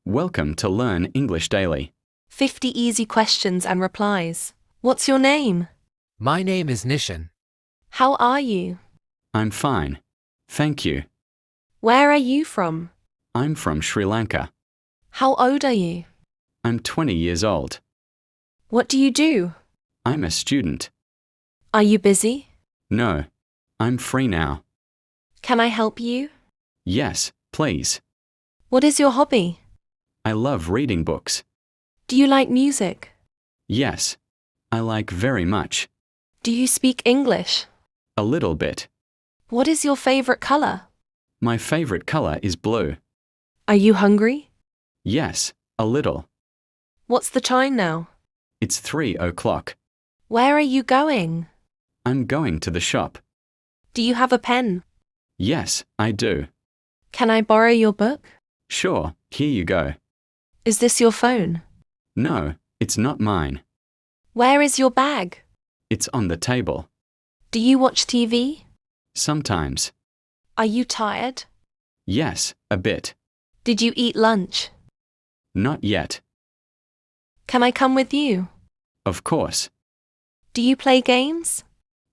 Welcome to Learn English Daily. 50 easy questions and replies. What's your name? My name is Nishan. How are you? I'm fine. Thank you. Where are you from? I'm from Sri Lanka. How old are you? I'm 20 years old. What do you do? I'm a student. Are you busy? No. I'm free now. Can I help you? Yes, please. What is your hobby? I love reading books. Do you like music? Yes. I like very much. Do you speak English? A little bit. What is your favorite color? My favorite color is blue. Are you hungry? Yes, a little. What's the time now? It's 3 o'clock. Where are you going? I'm going to the shop. Do you have a pen? Yes, I do. Can I borrow your book? Sure, here you go. Is this your phone? No, it's not mine. Where is your bag? It's on the table. Do you watch TV? Sometimes. Are you tired? Yes, a bit. Did you eat lunch? Not yet. Can I come with you? Of course. Do you play games?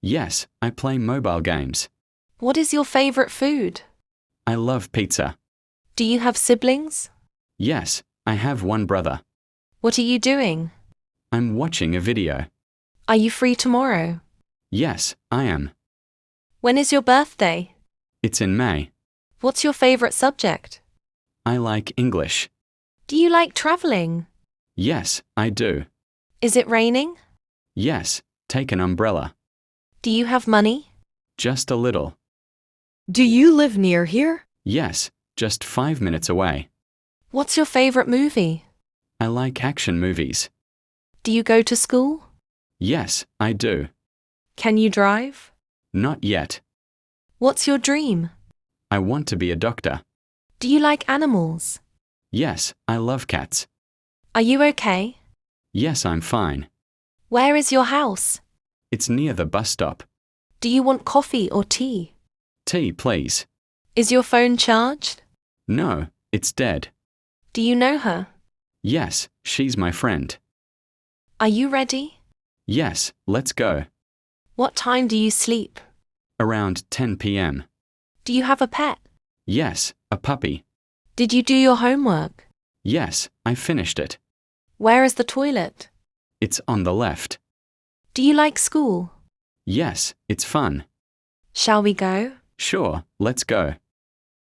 Yes, I play mobile games. What is your favorite food? I love pizza. Do you have siblings? Yes, I have one brother. What are you doing? I'm watching a video. Are you free tomorrow? Yes, I am. When is your birthday? It's in May. What's your favorite subject? I like English. Do you like traveling? Yes, I do. Is it raining? Yes, take an umbrella. Do you have money? Just a little. Do you live near here? Yes, just 5 minutes away. What's your favorite movie? I like action movies. Do you go to school? Yes, I do. Can you drive? Not yet. What's your dream? I want to be a doctor. Do you like animals? Yes, I love cats. Are you okay? Yes, I'm fine. Where is your house? It's near the bus stop. Do you want coffee or tea? Tea, please. Is your phone charged? No, it's dead. Do you know her? Yes, she's my friend. Are you ready? Yes, let's go. What time do you sleep? Around 10 p.m. Do you have a pet? Yes, a puppy. Did you do your homework? Yes, I finished it. Where is the toilet? It's on the left. Do you like school? Yes, it's fun. Shall we go? Sure, let's go.